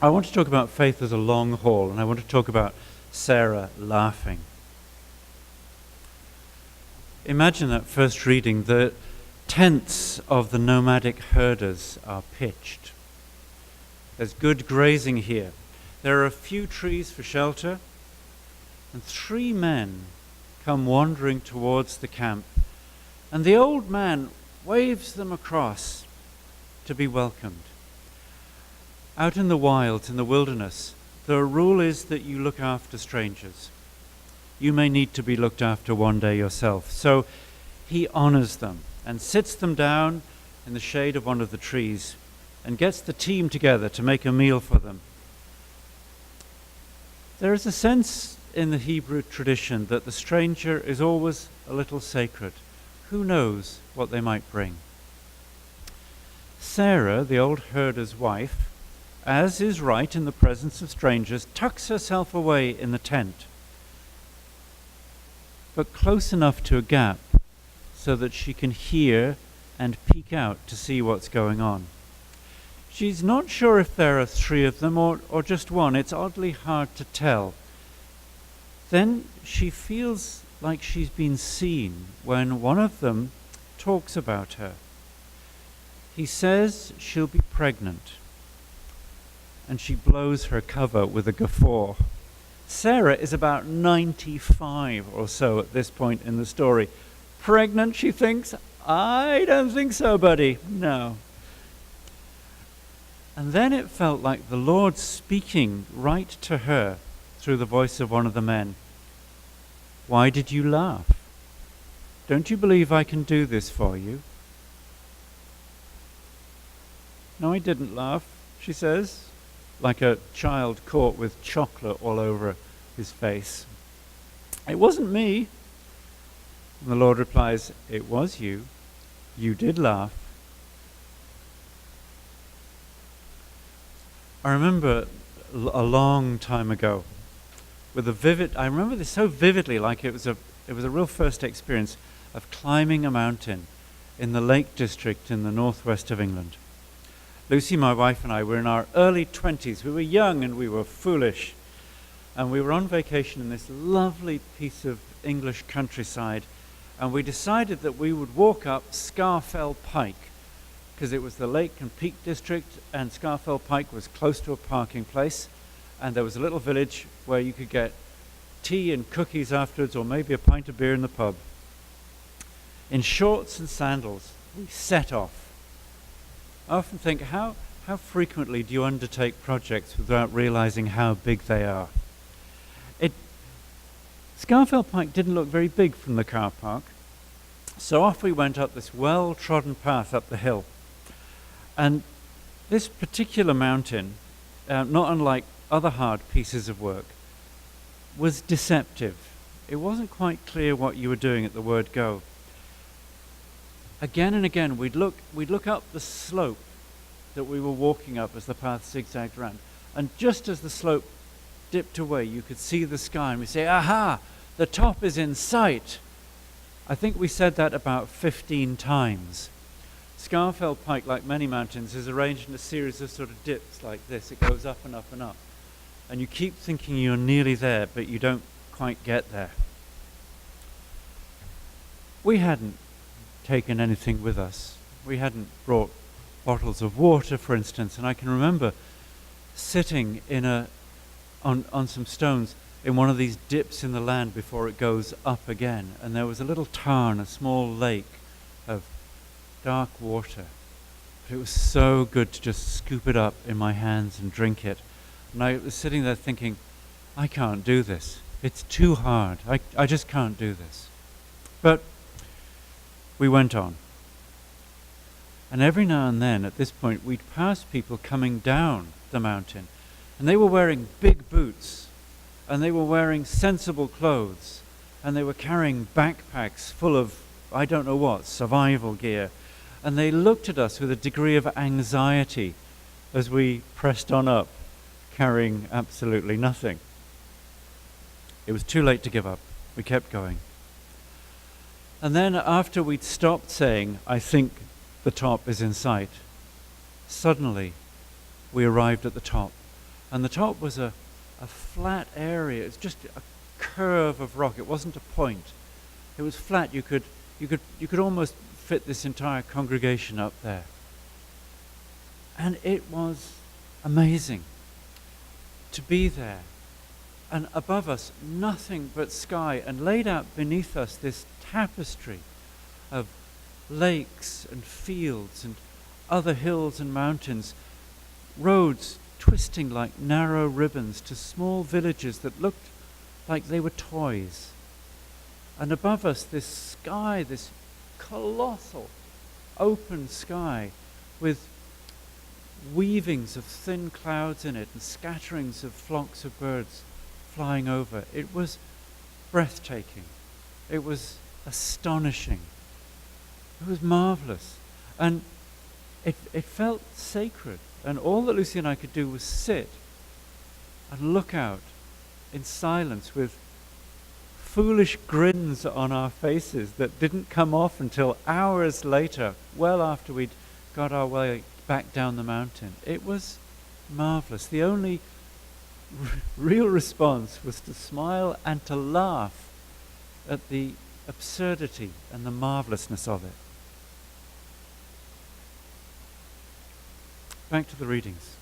I want to talk about faith as a long haul, and I want to talk about Sarah laughing. Imagine that first reading. The tents of the nomadic herders are pitched. There's good grazing here. There are a few trees for shelter, and 3 men come wandering towards the camp, and the old man waves them across to be welcomed. Out in the wilds, in the wilderness, the rule is that you look after strangers. You may need to be looked after one day yourself. So he honors them and sits them down in the shade of one of the trees and gets the team together to make a meal for them. There is a sense in the Hebrew tradition that the stranger is always a little sacred. Who knows what they might bring? Sarah, the old herder's wife, as is right in the presence of strangers, tucks herself away in the tent, but close enough to a gap so that she can hear and peek out to see what's going on. She's not sure if there are 3 of them or just one. It's oddly hard to tell. Then she feels like she's been seen when one of them talks about her. He says she'll be pregnant, and she blows her cover with a guffaw. Sarah is about 95 or so at this point in the story. Pregnant, she thinks? I don't think so, buddy. No. And then it felt like the Lord speaking right to her through the voice of one of the men. Why did you laugh? Don't you believe I can do this for you? No, I didn't laugh, she says, like a child caught with chocolate all over his face. It wasn't me. And the Lord replies, it was you. You did laugh. I remember a long time ago I remember this so vividly, like it was a real first experience of climbing a mountain in the Lake District in the northwest of England. Lucy, my wife, and I were in our early 20s. We were young and we were foolish. And we were on vacation in this lovely piece of English countryside. And we decided that we would walk up Scafell Pike, because it was the Lake and Peak District, and Scafell Pike was close to a parking place. And there was a little village where you could get tea and cookies afterwards, or maybe a pint of beer in the pub. In shorts and sandals, we set off. I often think, how frequently do you undertake projects without realizing how big they are? Scafell Pike didn't look very big from the car park, so off we went up this well-trodden path up the hill. And this particular mountain, not unlike other hard pieces of work, was deceptive. It wasn't quite clear what you were doing at the word go. Again and again, we'd look up the slope that we were walking up as the path zigzagged around. And just as the slope dipped away, you could see the sky, and we say, aha, the top is in sight. I think we said that about 15 times. Scafell Pike, like many mountains, is arranged in a series of sort of dips like this. It goes up and up and up. And you keep thinking you're nearly there, but you don't quite get there. We hadn't taken anything with us. We hadn't brought bottles of water, for instance, and I can remember sitting on some stones in one of these dips in the land before it goes up again, and there was a little tarn, a small lake of dark water. But it was so good to just scoop it up in my hands and drink it. And I was sitting there thinking, I can't do this. It's too hard. I just can't do this. But we went on. And every now and then, at this point, we'd pass people coming down the mountain. And they were wearing big boots. And they were wearing sensible clothes. And they were carrying backpacks full of, I don't know what, survival gear. And they looked at us with a degree of anxiety as we pressed on up, carrying absolutely nothing. It was too late to give up. We kept going. And then after we'd stopped saying, I think the top is in sight, suddenly we arrived at the top. And the top was a flat area. It's just a curve of rock. It wasn't a point. It was flat. You could almost fit this entire congregation up there. And it was amazing to be there. And above us, nothing but sky. And laid out beneath us, this tapestry of lakes and fields and other hills and mountains, roads twisting like narrow ribbons to small villages that looked like they were toys. And above us, this sky, this colossal open sky with weavings of thin clouds in it and scatterings of flocks of birds flying over. It was breathtaking. It was astonishing. It was marvelous. And it felt sacred. And all that Lucy and I could do was sit and look out in silence with foolish grins on our faces that didn't come off until hours later, well after we'd got our way back down the mountain. It was marvelous. The only real response was to smile and to laugh at the absurdity and the marvelousness of it. Back to the readings.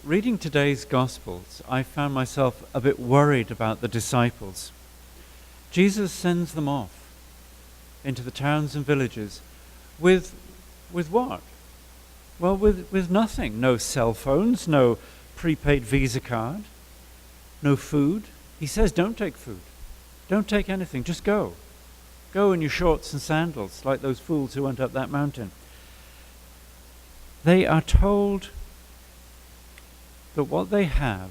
Reading today's Gospels, I found myself a bit worried about the disciples. Jesus sends them off into the towns and villages with what? Well, with nothing. No cell phones, no prepaid Visa card, no food. He says, don't take food. Don't take anything. Just go. Go in your shorts and sandals, like those fools who went up that mountain. They are told that what they have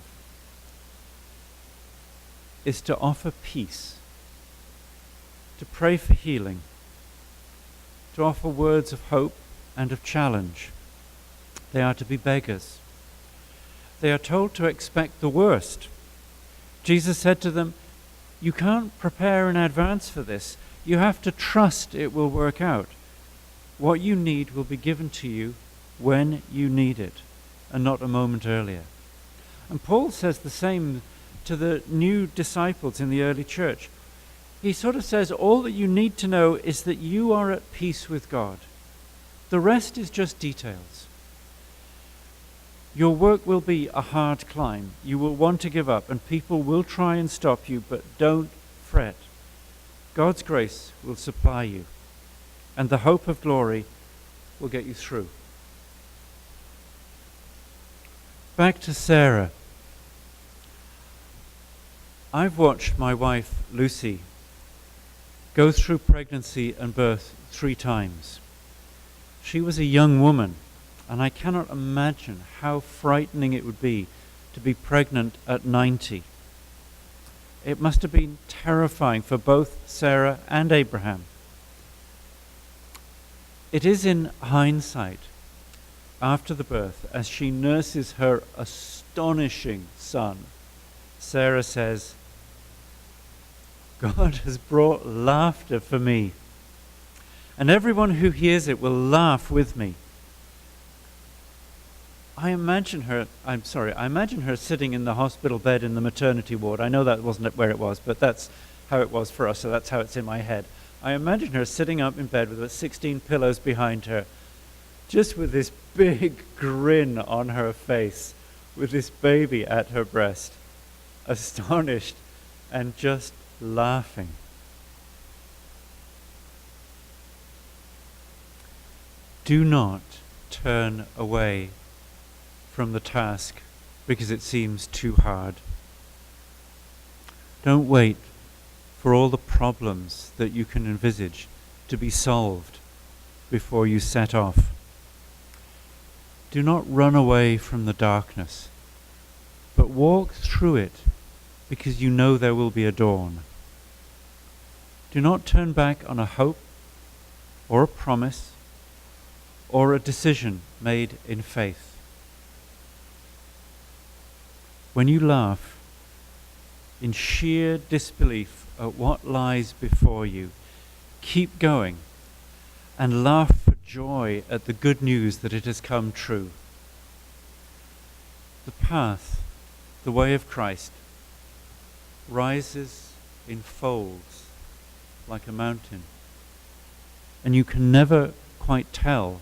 is to offer peace, to pray for healing, to offer words of hope and of challenge. They are to be beggars. They are told to expect the worst. Jesus said to them, you can't prepare in advance for this. You have to trust it will work out. What you need will be given to you when you need it, and not a moment earlier. And Paul says the same to the new disciples in the early church. He sort of says, all that you need to know is that you are at peace with God. The rest is just details. Your work will be a hard climb. You will want to give up, and people will try and stop you, but don't fret. God's grace will supply you, and the hope of glory will get you through. Back to Sarah. I've watched my wife, Lucy, go through pregnancy and birth 3 times. She was a young woman, and I cannot imagine how frightening it would be to be pregnant at 90. It must have been terrifying for both Sarah and Abraham. It is in hindsight, after the birth, as she nurses her astonishing son, Sarah says, God has brought laughter for me, and everyone who hears it will laugh with me. I imagine her sitting in the hospital bed in the maternity ward. I know that wasn't where it was, but that's how it was for us, so that's how it's in my head. I imagine her sitting up in bed with about 16 pillows behind her, just with this big grin on her face, with this baby at her breast, astonished and just laughing. Do not turn away from the task because it seems too hard. Don't wait for all the problems that you can envisage to be solved before you set off. Do not run away from the darkness, but walk through it because you know there will be a dawn. Do not turn back on a hope or a promise or a decision made in faith. When you laugh in sheer disbelief at what lies before you, keep going and laugh for joy at the good news that it has come true. The path, the way of Christ, rises in folds like a mountain. And you can never quite tell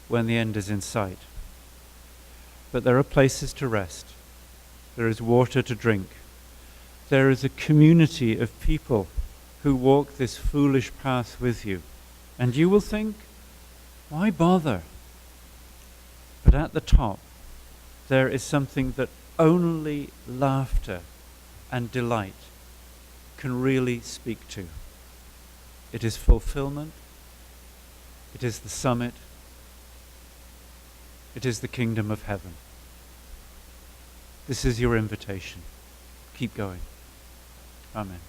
when the end is in sight. But there are places to rest. There is water to drink. There is a community of people who walk this foolish path with you. And you will think, why bother? But at the top, there is something that only laughter and delight can really speak to. It is fulfillment. It is the summit. It is the kingdom of heaven. This is your invitation. Keep going. Amen.